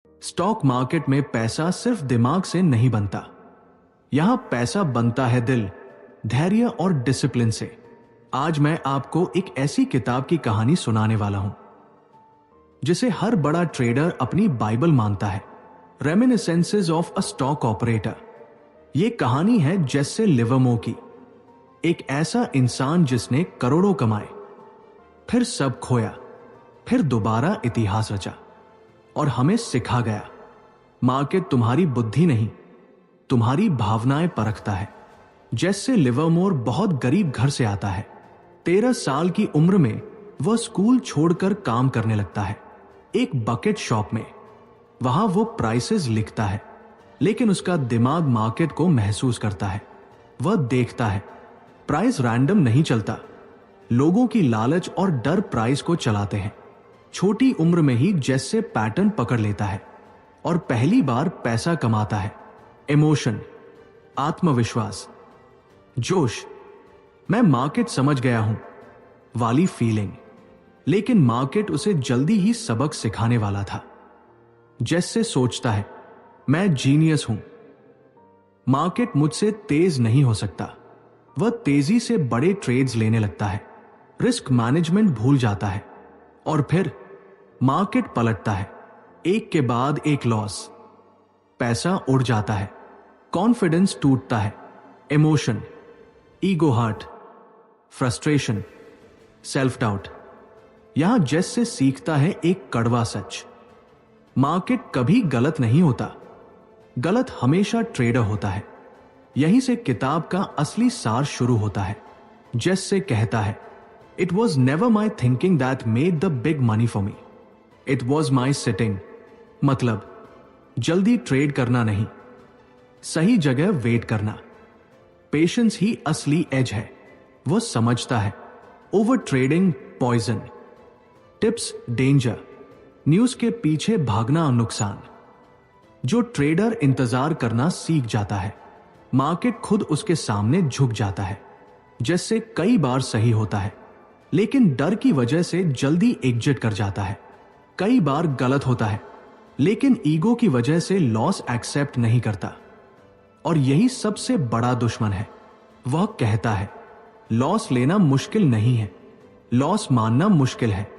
Stock market में पैसा सिर्फ दिमाग से नहीं बनता। यहां पैसा बनता है दिल, धैर्य और डिसिप्लिन से। आज मैं आपको एक ऐसी किताब की कहानी सुनाने वाला हूं जिसे हर बड़ा ट्रेडर अपनी बाइबल मानता है, reminiscences of a stock operator. यह कहानी है जेस्से लिवरमोर की, एक ऐसा इंसान जिसने करोड़ों कमाए, फिर सब खोया, फिर दोबारा इतिहास रचा और हमें सिखा गया, मार्केट तुम्हारी बुद्धि नहीं, तुम्हारी भावनाएं परखता है। जेस्से लिवरमोर बहुत गरीब घर से आता है। 13 साल की उम्र में वह स्कूल छोड़कर काम करने लगता है, एक बकेट शॉप में। वहां वो प्राइसेस लिखता है, लेकिन उसका दिमाग मार्केट को महसूस करता है। वह देखता है प्राइस रैंडम नहीं चलता, लोगों की लालच और डर प्राइस को चलाते हैं। छोटी उम्र में ही जेस्से पैटर्न पकड़ लेता है और पहली बार पैसा कमाता है। इमोशन, आत्मविश्वास, जोश, मैं मार्केट समझ गया हूं वाली फीलिंग। लेकिन मार्केट उसे जल्दी ही सबक सिखाने वाला था। जेस्से सोचता है, मैं जीनियस हूं, मार्केट मुझसे तेज नहीं हो सकता। वह तेजी से बड़े ट्रेड्स लेने लगता है, रिस्क मैनेजमेंट भूल जाता है और फिर मार्केट पलटता है, एक के बाद एक लॉस। पैसा उड़ जाता है, कॉन्फिडेंस टूटता है, emotion, ego hurt, frustration, self doubt. यहां जेस्से सीखता है एक कड़वा सच, मार्केट कभी गलत नहीं होता, गलत हमेशा ट्रेडर होता है। यहीं से किताब का असली सार शुरू होता है। जेस्से कहता है, it was never my thinking that made the big money for me, it was my sitting. मतलब जल्दी ट्रेड करना नहीं, सही जगह वेट करना। पेशेंस ही असली एज है। वो समझता है over trading poison, tips danger, news के पीछे भागना नुकसान। जो ट्रेडर इंतजार करना सीख जाता है, मार्केट खुद उसके सामने झुक जाता है। जैसे कई बार सही होता है, लेकिन डर की वजह से जल्दी एग्जिट कर जाता है। कई बार गलत होता है, लेकिन ईगो की वजह से लॉस एक्सेप्ट नहीं करता। और यही सबसे बड़ा दुश्मन है। वह कहता है, लॉस लेना मुश्किल नहीं है, लॉस मानना मुश्किल है।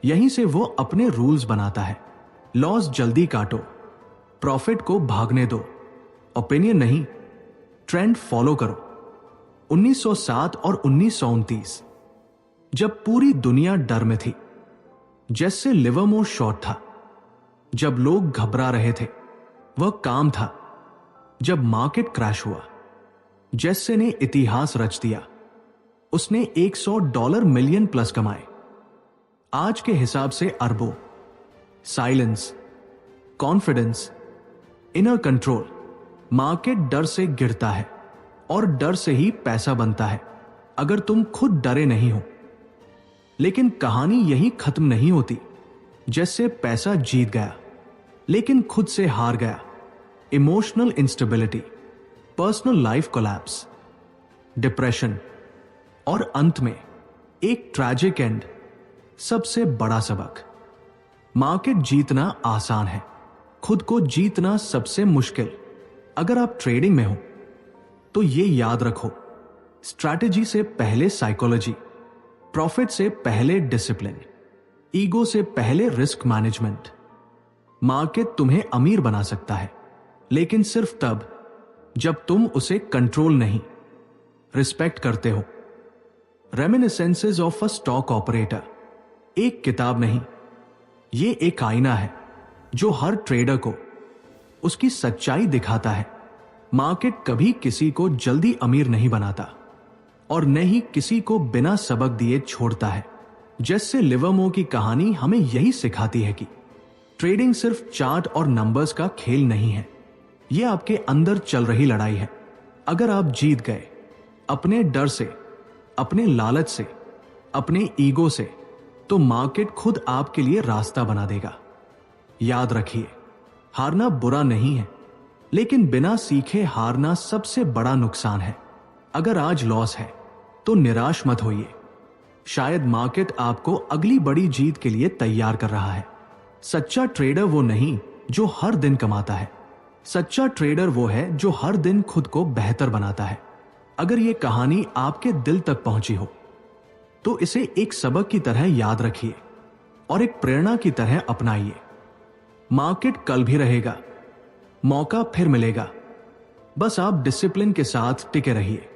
यहीं से वो अपने रूल्स बनाता है, लॉस जल्दी काटो, प्रॉफिट को भागने दो, ओपिनियन नहीं, ट्रेंड फॉलो करो। 1907 और 1929 जब पूरी दुनिया डर में थी, जेस्से लिवरमोर शॉर्ट था। जब लोग घबरा रहे थे, वह काम था। जब मार्केट क्रैश हुआ, जेस्से ने इतिहास रच दिया। उसने $100 मिलियन प्लस कमाए, आज के हिसाब से अरबों। Silence, confidence, inner control. Market डर से गिरता है और डर से ही पैसा बनता है, अगर तुम खुद डरे नहीं हो। लेकिन कहानी यही खत्म नहीं होती। जैसे पैसा जीत गया, लेकिन खुद से हार गया। Emotional instability, personal life collapse, depression और अंत में एक ट्रैजिक एंड। सबसे बड़ा सबक, मार्केट जीतना आसान है, खुद को जीतना सबसे मुश्किल। अगर आप ट्रेडिंग में हो तो ये याद रखो, स्ट्रैटेजी से पहले साइकोलॉजी, प्रॉफिट से पहले डिसिप्लिन, ईगो से पहले रिस्क मैनेजमेंट। मार्केट तुम्हें अमीर बना सकता है, लेकिन सिर्फ तब जब तुम उसे कंट्रोल नहीं, रिस्पेक्ट करते हो। Reminiscences of a stock operator एक किताब नहीं, ये एक आईना है जो हर ट्रेडर को उसकी सच्चाई दिखाता है। मार्केट कभी किसी को जल्दी अमीर नहीं बनाता और न ही किसी को बिना सबक दिए छोड़ता है। जेस्से लिवरमोर की कहानी हमें यही सिखाती है कि ट्रेडिंग सिर्फ चार्ट और नंबर्स का खेल नहीं है, यह आपके अंदर चल रही लड़ाई है। अगर आप जीत गए अपने डर से, अपने लालच से, अपने ईगो से, तो मार्केट खुद आपके लिए रास्ता बना देगा। याद रखिए, हारना बुरा नहीं है, लेकिन बिना सीखे हारना सबसे बड़ा नुकसान है। अगर आज लॉस है तो निराश मत होइए, शायद मार्केट आपको अगली बड़ी जीत के लिए तैयार कर रहा है। सच्चा ट्रेडर वो नहीं जो हर दिन कमाता है। सच्चा ट्रेडर वो है जो हर दिन खुद को बेहतर बनाता है। अगर ये कहानी आपके दिल तक पहुंची हो तो इसे एक सबक की तरह याद रखिए और एक प्रेरणा की तरह अपनाइए। मार्केट कल भी रहेगा, मौका फिर मिलेगा, बस आप डिसिप्लिन के साथ टिके रहिए।